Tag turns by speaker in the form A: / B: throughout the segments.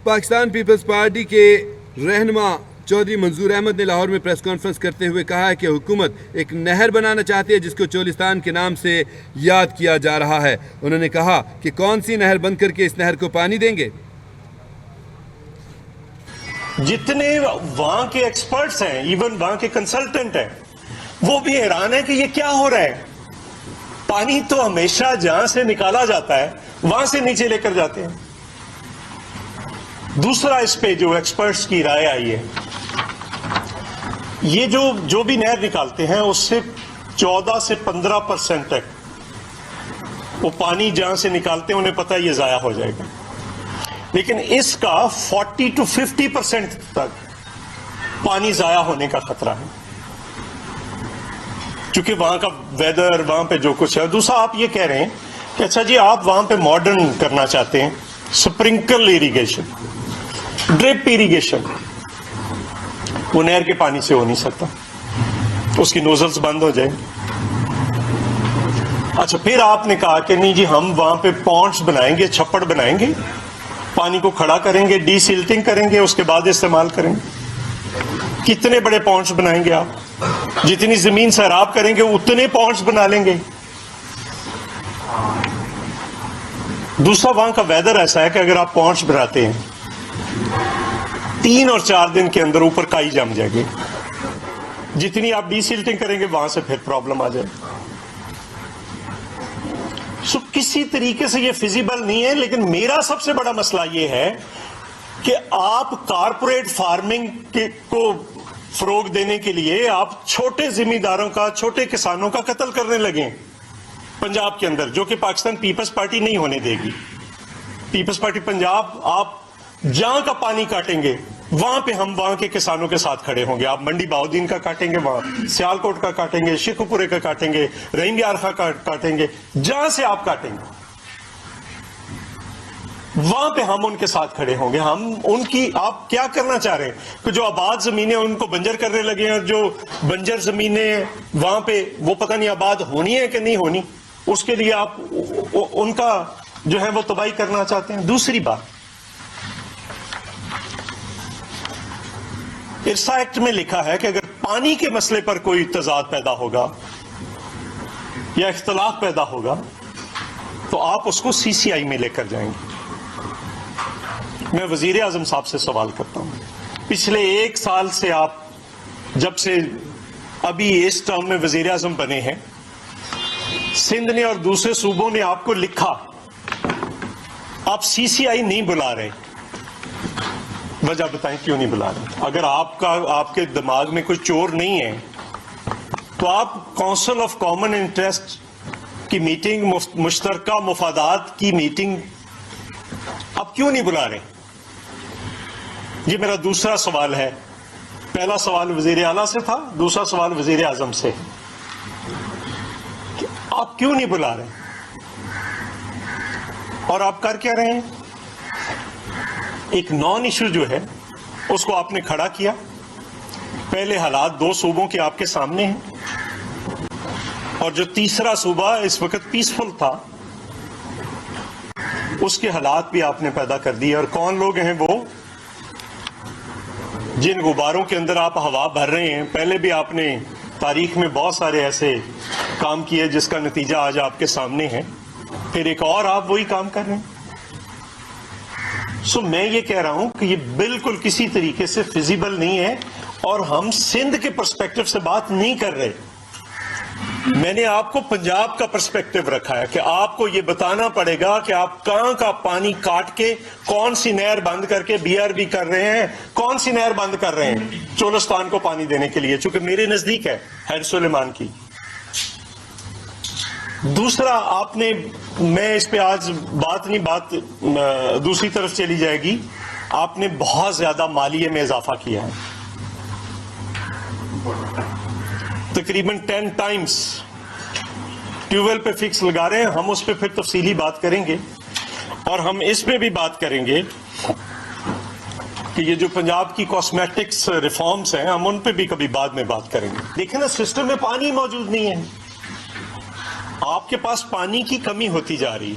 A: Pakistan Peoples party کے رہنما چودھری منظور احمد نے لاہور میں پریس کانفرنس کرتے ہوئے کہا ہے کہ حکومت ایک نہر بنانا چاہتی ہے جس کو چولستان کے نام سے یاد کیا جا رہا ہے. انہوں نے کہا کہ کون سی نہر بند کر کے اس نہر کو پانی دیں گے.
B: جتنے وہاں کے ایکسپرٹس ہیں، ایون وہاں کے کنسلٹنٹ ہیں، وہ بھی حیران ہے کہ یہ کیا ہو رہا ہے. پانی تو ہمیشہ جہاں سے نکالا جاتا ہے وہاں سے نیچے لے کر جاتے ہیں. دوسرا اس پہ جو ایکسپرٹس کی رائے آئی ہے، یہ جو بھی نہر نکالتے ہیں اس سے 14 سے 15% تک وہ پانی جہاں سے نکالتے ہیں انہیں پتہ یہ ضائع ہو جائے گا، لیکن اس کا 40 to 50% تک پانی ضائع ہونے کا خطرہ ہے، چونکہ وہاں کا ویدر، وہاں پہ جو کچھ ہے. دوسرا آپ یہ کہہ رہے ہیں کہ اچھا جی آپ وہاں پہ ماڈرن کرنا چاہتے ہیں، سپرنکل ایریگیشن، ڈرپ ایریگیشن. وہ نہر کے پانی سے ہو نہیں سکتا، اس کی نوزلز بند ہو جائیں. اچھا پھر آپ نے کہا کہ نہیں جی ہم وہاں پہ پونڈز بنائیں گے، چھپڑ بنائیں گے، پانی کو کھڑا کریں گے، ڈی سیلٹنگ کریں گے، اس کے بعد استعمال کریں گے. کتنے بڑے پونڈز بنائیں گے آپ؟ جتنی زمین سیراب کریں گے اتنے پونڈز بنا لیں گے. دوسرا وہاں کا ویدر ایسا ہے کہ اگر آپ پونڈز بناتے ہیں 3 اور 4 دن کے اندر اوپر کائی جم جائے گی. جتنی آپ ڈی سیلٹنگ کریں گے وہاں سے پھر پرابلم آ جائے. سو کسی طریقے سے یہ فیزیبل نہیں ہے. لیکن میرا سب سے بڑا مسئلہ یہ ہے کہ آپ کارپوریٹ فارمنگ کو فروغ دینے کے لیے آپ چھوٹے زمینداروں کا، چھوٹے کسانوں کا قتل کرنے لگے پنجاب کے اندر، جو کہ پاکستان پیپلز پارٹی نہیں ہونے دے گی. پیپلز پارٹی پنجاب، آپ جہاں کا پانی کاٹیں گے وہاں پہ ہم وہاں کے کسانوں کے ساتھ کھڑے ہوں گے. آپ منڈی بہاؤدین کا کاٹیں گے، وہاں سیالکوٹ کا کاٹیں گے، شیخو پورے کا کاٹیں گے، رحیم یار خاں کا کاٹیں گے، جہاں سے آپ کاٹیں گے وہاں پہ ہم ان کے ساتھ کھڑے ہوں گے. ہم ان کی، آپ کیا کرنا چاہ رہے ہیں کہ جو آباد زمینیں ان کو بنجر کرنے لگے ہیں، اور جو بنجر زمینیں وہاں پہ وہ پتہ نہیں آباد ہونی ہے کہ نہیں ہونی، اس کے لیے آپ ان کا جو ہے وہ تباہی کرنا چاہتے ہیں. دوسری بات، ارسا ایکٹ میں لکھا ہے کہ اگر پانی کے مسئلے پر کوئی تضاد پیدا ہوگا یا اختلاف پیدا ہوگا تو آپ اس کو سی سی آئی میں لے کر جائیں گے. میں وزیر اعظم صاحب سے سوال کرتا ہوں، پچھلے 1 سال سے آپ جب سے ابھی اس ٹرم میں وزیر اعظم بنے ہیں، سندھ نے اور دوسرے صوبوں نے آپ کو لکھا، آپ سی سی آئی نہیں بلا رہے. وجہ بتائیں کیوں نہیں بلا رہے؟ اگر آپ کے دماغ میں کوئی چور نہیں ہے تو آپ کونسل آف کامن انٹرسٹ کی میٹنگ، مشترکہ مفادات کی میٹنگ آپ کیوں نہیں بلا رہے؟ یہ میرا دوسرا سوال ہے. پہلا سوال وزیر اعلیٰ سے تھا، دوسرا سوال وزیر اعظم سے، کہ آپ کیوں نہیں بلا رہے؟ اور آپ کر کیا رہے ہیں؟ ایک نان ایشو جو ہے اس کو آپ نے کھڑا کیا. پہلے حالات 2 صوبوں کے آپ کے سامنے ہیں، اور جو تیسرا صوبہ اس وقت پیسفل تھا اس کے حالات بھی آپ نے پیدا کر دیے. اور کون لوگ ہیں وہ جن غباروں کے اندر آپ ہوا بھر رہے ہیں؟ پہلے بھی آپ نے تاریخ میں بہت سارے ایسے کام کیے جس کا نتیجہ آج آپ کے سامنے ہے، پھر ایک اور آپ وہی کام کر رہے ہیں. سو میں یہ کہہ رہا ہوں کہ یہ بالکل کسی طریقے سے فیزیبل نہیں ہے، اور ہم سندھ کے پرسپیکٹو سے بات نہیں کر رہے. میں نے آپ کو پنجاب کا پرسپیکٹو رکھا ہے کہ آپ کو یہ بتانا پڑے گا کہ آپ کہاں کا پانی کاٹ کے کون سی نہر بند کر کے بی آر بی کر رہے ہیں، کون سی نہر بند کر رہے ہیں چولستان کو پانی دینے کے لیے، چونکہ میرے نزدیک ہے حیر سلیمان کی. دوسرا آپ نے، میں اس پہ آج بات دوسری طرف چلی جائے گی، آپ نے بہت زیادہ مالیے میں اضافہ کیا ہے، تقریباً 10 ٹائمز ٹیوبویل پہ فکس لگا رہے ہیں. ہم اس پہ پھر تفصیلی بات کریں گے، اور ہم اس پہ بھی بات کریں گے کہ یہ جو پنجاب کی کاسمیٹکس ریفارمز ہیں ہم ان پہ بھی کبھی بعد میں بات کریں گے. دیکھیں نا، سسٹم میں پانی موجود نہیں ہے، آپ کے پاس پانی کی کمی ہوتی جا رہی.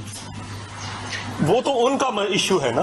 B: وہ تو ان کا ایشو ہے نا.